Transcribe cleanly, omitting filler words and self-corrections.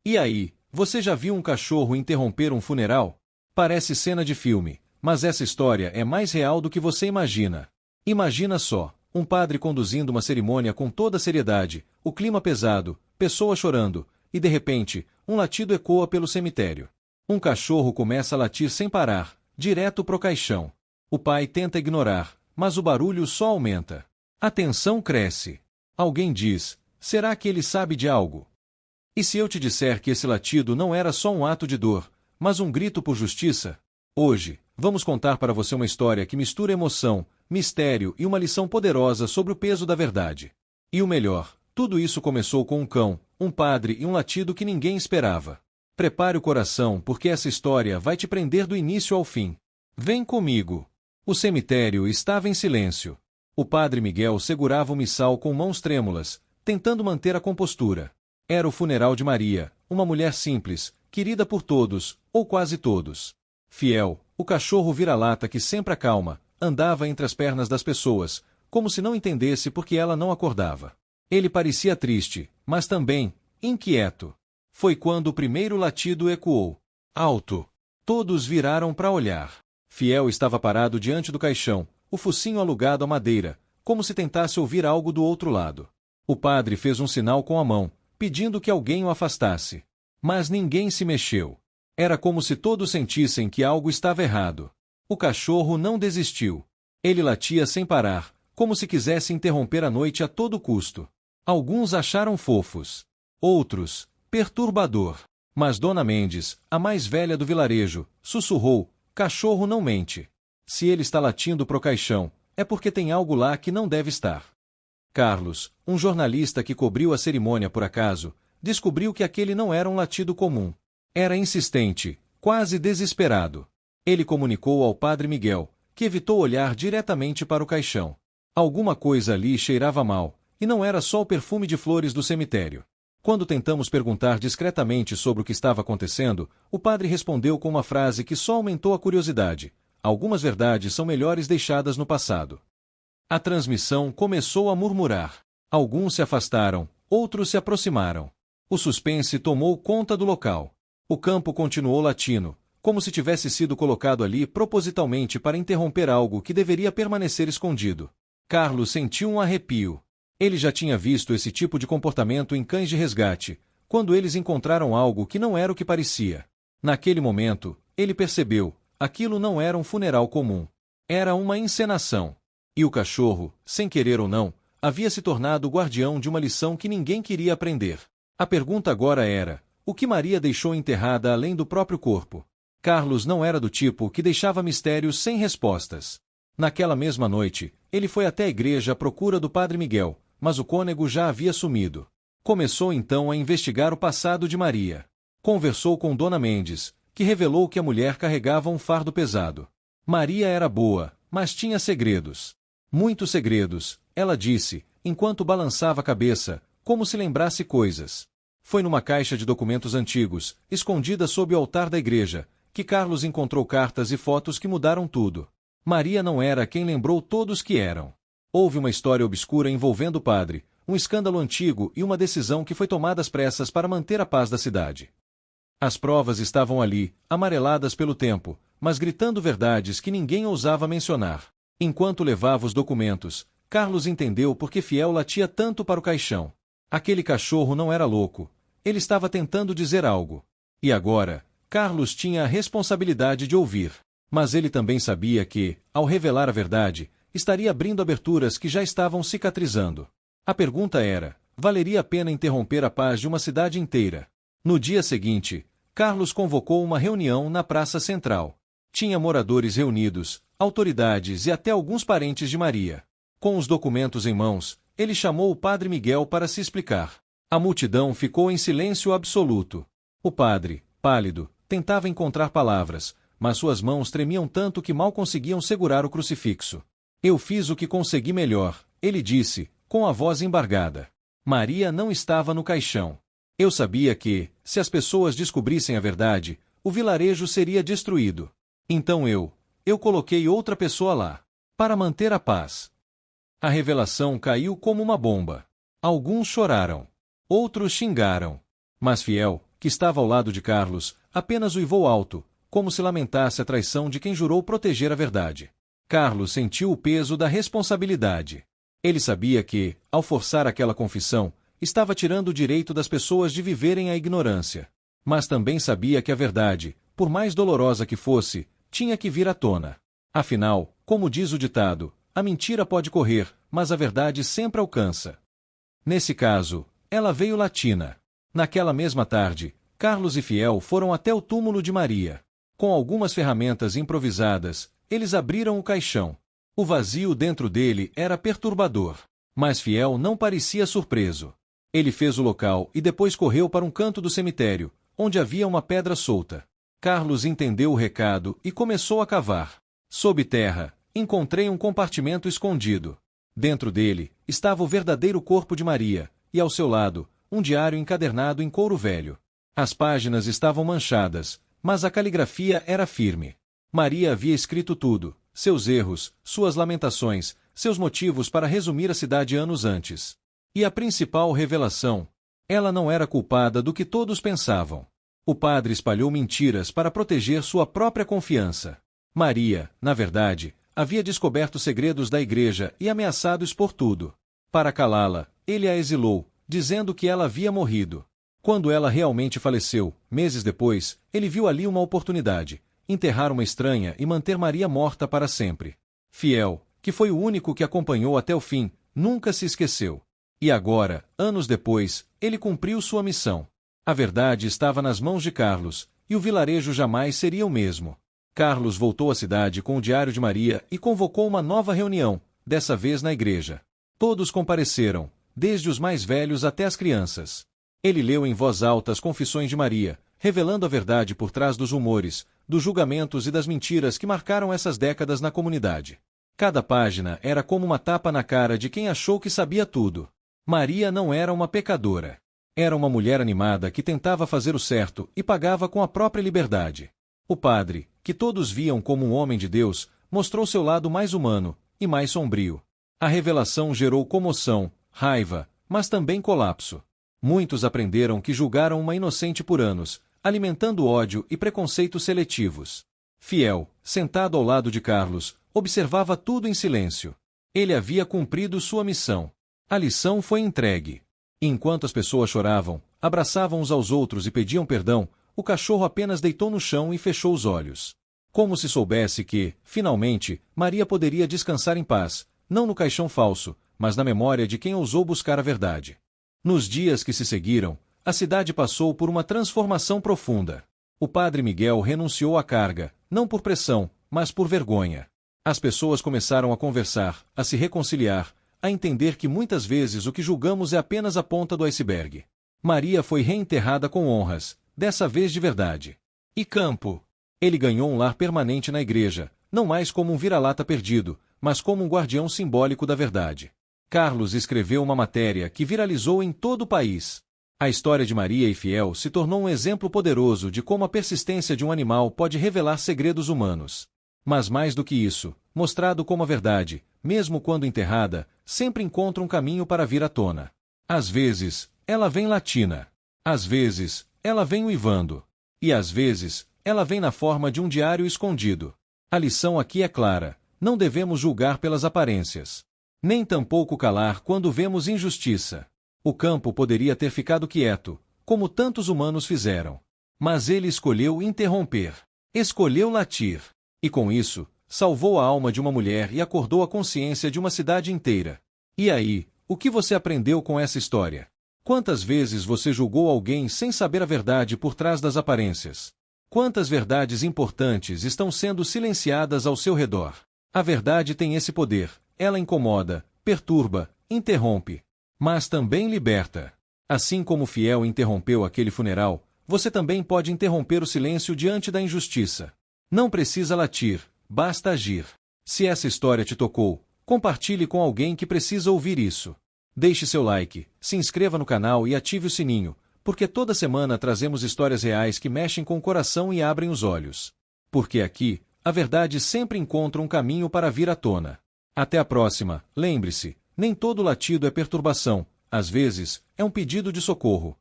E aí, você já viu um cachorro interromper um funeral? Parece cena de filme, mas essa história é mais real do que você imagina. Imagina só, um padre conduzindo uma cerimônia com toda a seriedade, o clima pesado, pessoas chorando, e de repente, um latido ecoa pelo cemitério. Um cachorro começa a latir sem parar, direto pro caixão. O pai tenta ignorar, mas o barulho só aumenta. A tensão cresce. Alguém diz: será que ele sabe de algo? E se eu te disser que esse latido não era só um ato de dor, mas um grito por justiça? Hoje, vamos contar para você uma história que mistura emoção, mistério e uma lição poderosa sobre o peso da verdade. E o melhor, tudo isso começou com um cão, um padre e um latido que ninguém esperava. Prepare o coração porque essa história vai te prender do início ao fim. Vem comigo. O cemitério estava em silêncio. O padre Miguel segurava o missal com mãos trêmulas, tentando manter a compostura. Era o funeral de Maria, uma mulher simples, querida por todos, ou quase todos. Fiel, o cachorro vira-lata que sempre acalma, andava entre as pernas das pessoas, como se não entendesse por que ela não acordava. Ele parecia triste, mas também inquieto. Foi quando o primeiro latido ecoou. Alto. Todos viraram para olhar. Fiel estava parado diante do caixão, o focinho alugado à madeira, como se tentasse ouvir algo do outro lado. O padre fez um sinal com a mão, pedindo que alguém o afastasse. Mas ninguém se mexeu. Era como se todos sentissem que algo estava errado. O cachorro não desistiu. Ele latia sem parar, como se quisesse interromper a noite a todo custo. Alguns acharam fofos. Outros, perturbador. Mas Dona Mendes, a mais velha do vilarejo, sussurrou: cachorro não mente. Se ele está latindo pro caixão, é porque tem algo lá que não deve estar. Carlos, um jornalista que cobriu a cerimônia por acaso, descobriu que aquele não era um latido comum. Era insistente, quase desesperado. Ele comunicou ao padre Miguel, que evitou olhar diretamente para o caixão. Alguma coisa ali cheirava mal, e não era só o perfume de flores do cemitério. Quando tentamos perguntar discretamente sobre o que estava acontecendo, o padre respondeu com uma frase que só aumentou a curiosidade: algumas verdades são melhores deixadas no passado. A transmissão começou a murmurar. Alguns se afastaram, outros se aproximaram. O suspense tomou conta do local. O campo continuou latino, como se tivesse sido colocado ali propositalmente para interromper algo que deveria permanecer escondido. Carlos sentiu um arrepio. Ele já tinha visto esse tipo de comportamento em cães de resgate, quando eles encontraram algo que não era o que parecia. Naquele momento, ele percebeu: aquilo não era um funeral comum. Era uma encenação. E o cachorro, sem querer ou não, havia se tornado o guardião de uma lição que ninguém queria aprender. A pergunta agora era: o que Maria deixou enterrada além do próprio corpo? Carlos não era do tipo que deixava mistérios sem respostas. Naquela mesma noite, ele foi até a igreja à procura do padre Miguel, mas o cônego já havia sumido. Começou então a investigar o passado de Maria. Conversou com Dona Mendes, que revelou que a mulher carregava um fardo pesado. Maria era boa, mas tinha segredos. Muitos segredos, ela disse, enquanto balançava a cabeça, como se lembrasse coisas. Foi numa caixa de documentos antigos, escondida sob o altar da igreja, que Carlos encontrou cartas e fotos que mudaram tudo. Maria não era quem lembrou todos que eram. Houve uma história obscura envolvendo o padre, um escândalo antigo e uma decisão que foi tomada às pressas para manter a paz da cidade. As provas estavam ali, amareladas pelo tempo, mas gritando verdades que ninguém ousava mencionar. Enquanto levava os documentos, Carlos entendeu por que Fiel latia tanto para o caixão. Aquele cachorro não era louco. Ele estava tentando dizer algo. E agora, Carlos tinha a responsabilidade de ouvir. Mas ele também sabia que, ao revelar a verdade, estaria abrindo aberturas que já estavam cicatrizando. A pergunta era: valeria a pena interromper a paz de uma cidade inteira? No dia seguinte, Carlos convocou uma reunião na Praça Central. Tinha moradores reunidos, autoridades e até alguns parentes de Maria. Com os documentos em mãos, ele chamou o padre Miguel para se explicar. A multidão ficou em silêncio absoluto. O padre, pálido, tentava encontrar palavras, mas suas mãos tremiam tanto que mal conseguiam segurar o crucifixo. Eu fiz o que consegui melhor, ele disse, com a voz embargada. Maria não estava no caixão. Eu sabia que, se as pessoas descobrissem a verdade, o vilarejo seria destruído. Então eu coloquei outra pessoa lá, para manter a paz. A revelação caiu como uma bomba. Alguns choraram. Outros xingaram. Mas Fiel, que estava ao lado de Carlos, apenas uivou alto, como se lamentasse a traição de quem jurou proteger a verdade. Carlos sentiu o peso da responsabilidade. Ele sabia que, ao forçar aquela confissão, estava tirando o direito das pessoas de viverem a ignorância. Mas também sabia que a verdade, por mais dolorosa que fosse, tinha que vir à tona. Afinal, como diz o ditado, a mentira pode correr, mas a verdade sempre alcança. Nesse caso, ela veio latina. Naquela mesma tarde, Carlos e Fiel foram até o túmulo de Maria. Com algumas ferramentas improvisadas, eles abriram o caixão. O vazio dentro dele era perturbador. Mas Fiel não parecia surpreso. Ele fez o local e depois correu para um canto do cemitério, onde havia uma pedra solta. Carlos entendeu o recado e começou a cavar. Sob terra, encontrei um compartimento escondido. Dentro dele, estava o verdadeiro corpo de Maria, e ao seu lado, um diário encadernado em couro velho. As páginas estavam manchadas, mas a caligrafia era firme. Maria havia escrito tudo, seus erros, suas lamentações, seus motivos para resumir a cidade anos antes. E a principal revelação: ela não era culpada do que todos pensavam. O padre espalhou mentiras para proteger sua própria confiança. Maria, na verdade, havia descoberto segredos da igreja e ameaçado expor tudo. Para calá-la, ele a exilou, dizendo que ela havia morrido. Quando ela realmente faleceu, meses depois, ele viu ali uma oportunidade: enterrar uma estranha e manter Maria morta para sempre. Fiel, que foi o único que acompanhou até o fim, nunca se esqueceu. E agora, anos depois, ele cumpriu sua missão. A verdade estava nas mãos de Carlos, e o vilarejo jamais seria o mesmo. Carlos voltou à cidade com o diário de Maria e convocou uma nova reunião, dessa vez na igreja. Todos compareceram, desde os mais velhos até as crianças. Ele leu em voz alta as confissões de Maria, revelando a verdade por trás dos rumores, dos julgamentos e das mentiras que marcaram essas décadas na comunidade. Cada página era como uma tapa na cara de quem achou que sabia tudo. Maria não era uma pecadora. Era uma mulher animada que tentava fazer o certo e pagava com a própria liberdade. O padre, que todos viam como um homem de Deus, mostrou seu lado mais humano e mais sombrio. A revelação gerou comoção, raiva, mas também colapso. Muitos aprenderam que julgaram uma inocente por anos, alimentando ódio e preconceitos seletivos. Fiel, sentado ao lado de Carlos, observava tudo em silêncio. Ele havia cumprido sua missão. A lição foi entregue. Enquanto as pessoas choravam, abraçavam uns aos outros e pediam perdão, o cachorro apenas deitou no chão e fechou os olhos. Como se soubesse que, finalmente, Maria poderia descansar em paz, não no caixão falso, mas na memória de quem ousou buscar a verdade. Nos dias que se seguiram, a cidade passou por uma transformação profunda. O padre Miguel renunciou à carga, não por pressão, mas por vergonha. As pessoas começaram a conversar, a se reconciliar, a entender que muitas vezes o que julgamos é apenas a ponta do iceberg. Maria foi reenterrada com honras, dessa vez de verdade. E Campo? Ele ganhou um lar permanente na igreja, não mais como um vira-lata perdido, mas como um guardião simbólico da verdade. Carlos escreveu uma matéria que viralizou em todo o país. A história de Maria e Fiel se tornou um exemplo poderoso de como a persistência de um animal pode revelar segredos humanos. Mas mais do que isso, mostrado como a verdade, mesmo quando enterrada, sempre encontra um caminho para vir à tona. Às vezes, ela vem latina. Às vezes, ela vem uivando. E às vezes, ela vem na forma de um diário escondido. A lição aqui é clara: não devemos julgar pelas aparências. Nem tampouco calar quando vemos injustiça. O Campo poderia ter ficado quieto, como tantos humanos fizeram. Mas ele escolheu interromper. Escolheu latir. E com isso, salvou a alma de uma mulher e acordou a consciência de uma cidade inteira. E aí, o que você aprendeu com essa história? Quantas vezes você julgou alguém sem saber a verdade por trás das aparências? Quantas verdades importantes estão sendo silenciadas ao seu redor? A verdade tem esse poder: ela incomoda, perturba, interrompe, mas também liberta. Assim como Fiel interrompeu aquele funeral, você também pode interromper o silêncio diante da injustiça. Não precisa latir, basta agir. Se essa história te tocou, compartilhe com alguém que precisa ouvir isso. Deixe seu like, se inscreva no canal e ative o sininho, porque toda semana trazemos histórias reais que mexem com o coração e abrem os olhos. Porque aqui, a verdade sempre encontra um caminho para vir à tona. Até a próxima. Lembre-se, nem todo latido é perturbação, às vezes, é um pedido de socorro.